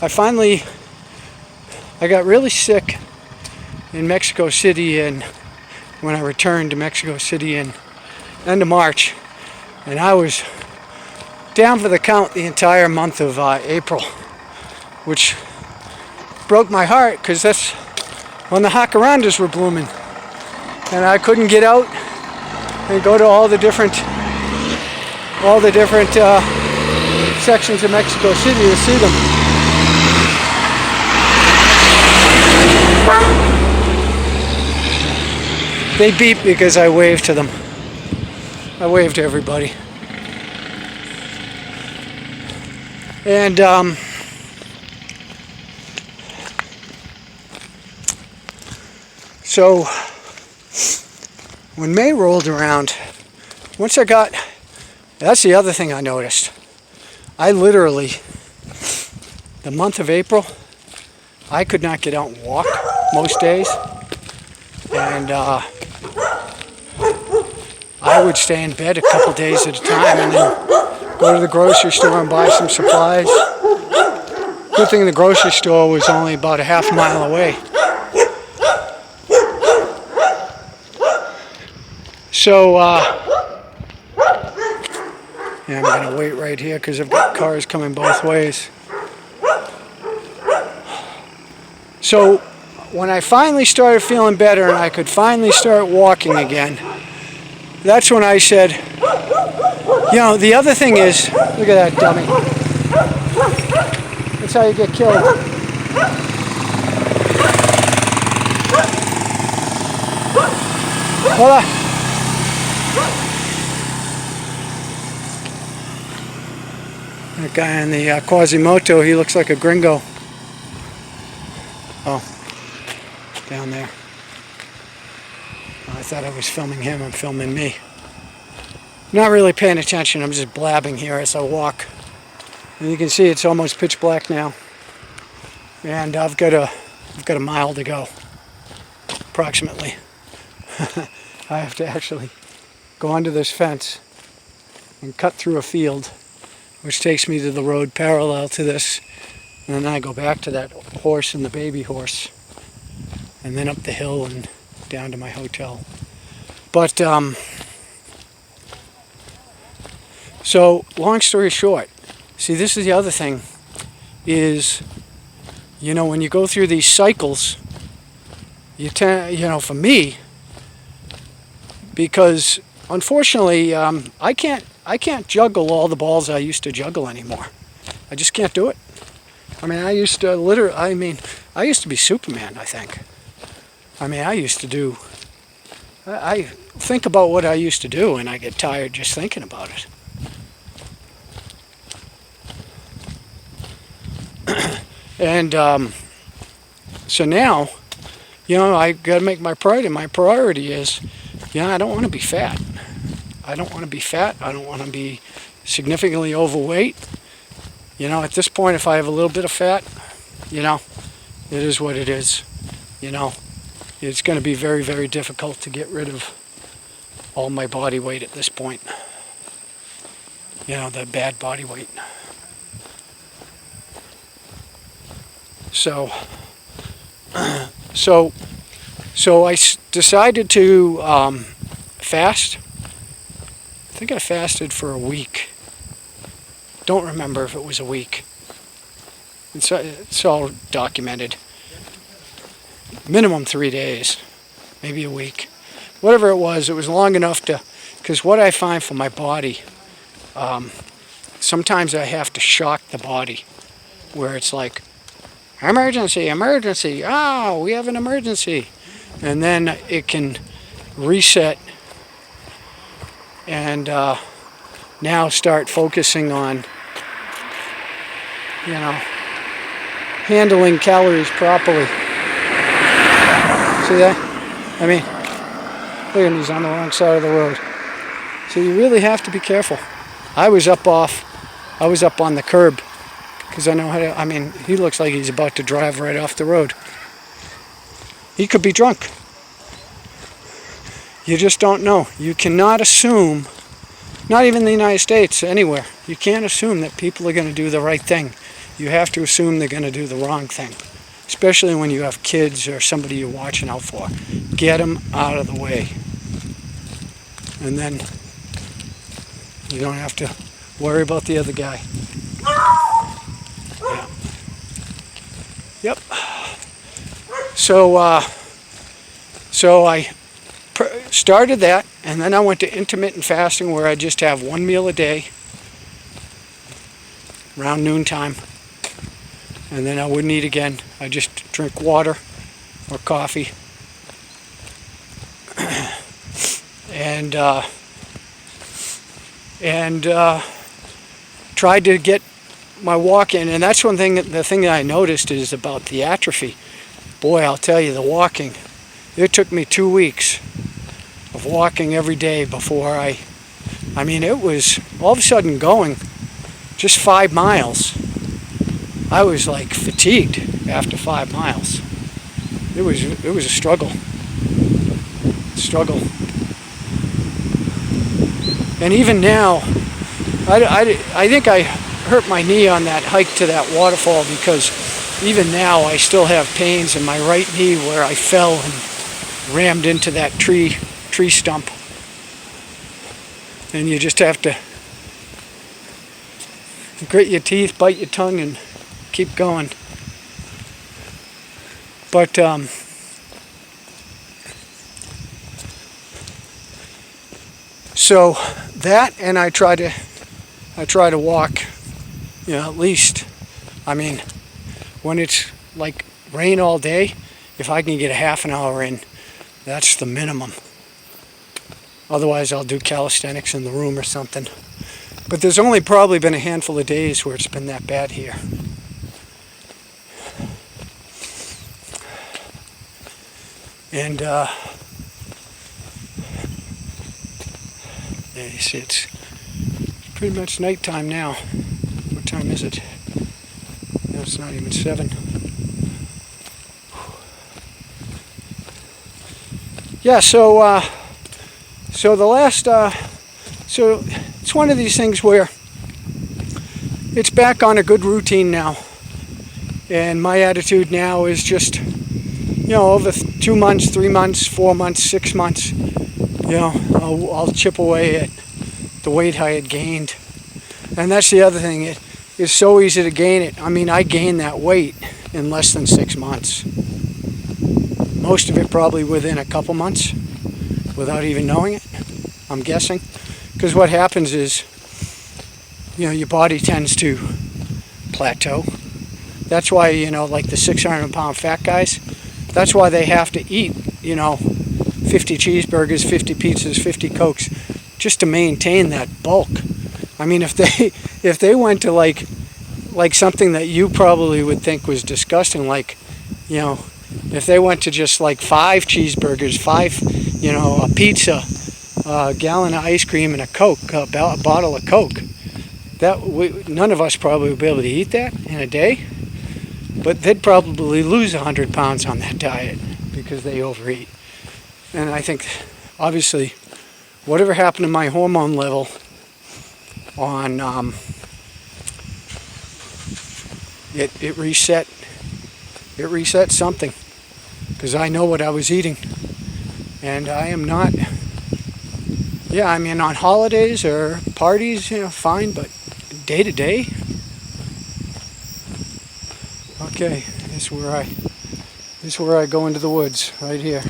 I got really sick in Mexico City, and when I returned to Mexico City in end of March, and I was down for the count the entire month of April, which broke my heart because that's when the jacarandas were blooming, and I couldn't get out and go to all the different sections of Mexico City to see them. They beep because I waved to them. I waved to everybody. And so when May rolled around, that's the other thing I noticed. I literally, the month of April, I could not get out and walk most days. And I would stay in bed a couple days at a time and then go to the grocery store and buy some supplies. Good thing the grocery store was only about a half mile away. So, yeah, I'm going to wait right here because I've got cars coming both ways. So, when I finally started feeling better and I could finally start walking again, that's when I said, you know, the other thing is, look at that dummy. That's how you get killed. Hola. That guy in the Quasimodo, he looks like a gringo. Oh, down there. I thought I was filming him, I'm filming me. Not really paying attention, I'm just blabbing here as I walk. And you can see it's almost pitch black now. And I've got a mile to go, approximately. I have to actually go under this fence and cut through a field, which takes me to the road parallel to this. And then I go back to that horse and the baby horse. And then up the hill and down to my hotel. But, so, long story short, see, this is the other thing, is, you know, when you go through these cycles, you tend, you know, for me, because unfortunately, I can't juggle all the balls I used to juggle anymore. I just can't do it. I mean, I used to be Superman, I think. I mean, I think about what I used to do and I get tired just thinking about it. And so now, you know, I got to make my priority. My priority is, you know, I don't want to be fat. I don't want to be fat. I don't want to be significantly overweight. You know, at this point, if I have a little bit of fat, you know, it is what it is, you know. it's going to be very, very difficult to get rid of all my body weight at this point. You know, the bad body weight. So I decided to fast. I think I fasted for a week. Don't remember if it was a week. It's all documented. Minimum 3 days, maybe a week. Whatever it was long enough to, because what I find for my body, sometimes I have to shock the body, where it's like, emergency, emergency, we have an emergency. And then it can reset and now start focusing on, you know, handling calories properly. See that? I mean, look at, he's on the wrong side of the road. So you really have to be careful. I was up on the curb because I know how to, I mean, he looks like he's about to drive right off the road. He could be drunk. You just don't know. You cannot assume, not even in the United States, anywhere, you can't assume that people are going to do the right thing. You have to assume they're going to do the wrong thing. Especially when you have kids or somebody you're watching out for. Get them out of the way. And then you don't have to worry about the other guy. Yeah. Yep. So I started that, and then I went to intermittent fasting, where I just have one meal a day around noontime, and then I wouldn't eat again. I just drink water or coffee, and tried to get my walk in. And that's one thing, the thing that I noticed is about the atrophy. Boy, I'll tell you, the walking, it took me 2 weeks of walking every day before I mean, it was all of a sudden going just 5 miles. I was like fatigued after 5 miles. It was a struggle. And even now, I think I hurt my knee on that hike to that waterfall, because even now I still have pains in my right knee where I fell and rammed into that tree stump. And you just have to grit your teeth, bite your tongue, and keep going. But so that, and I try to walk, you know, at least, I mean, when it's like rain all day, if I can get a half an hour in, that's the minimum. Otherwise I'll do calisthenics in the room or something. But there's only probably been a handful of days where it's been that bad here. And yeah, you see, it's pretty much nighttime now. What time is it? No, it's not even 7. Yeah, so the last, so it's one of these things where it's back on a good routine now. And my attitude now is just, you know, over 2 months, 3 months, 4 months, 6 months, you know, I'll chip away at the weight I had gained. And that's the other thing, it's so easy to gain it. I mean, I gained that weight in less than 6 months. Most of it probably within a couple months, without even knowing it, I'm guessing. Because what happens is, you know, your body tends to plateau. That's why, you know, like the 600-pound fat guys, that's why they have to eat, you know, 50 cheeseburgers, 50 pizzas, 50 Cokes, just to maintain that bulk. I mean, if they went to like something that you probably would think was disgusting, like, you know, if they went to just like 5 cheeseburgers, 5, you know, a pizza, a gallon of ice cream, and a Coke, a bottle of Coke, none of us probably would be able to eat that in a day. But they'd probably lose 100 pounds on that diet, because they overeat. And I think, obviously, whatever happened to my hormone level on, it reset something, because I know what I was eating. And I am not, yeah, I mean, on holidays or parties, fine, but day to day? Okay, this is where I go into the woods, right here.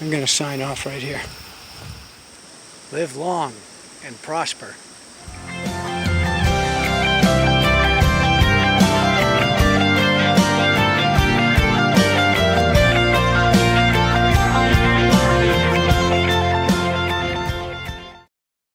I'm going to sign off right here. Live long and prosper.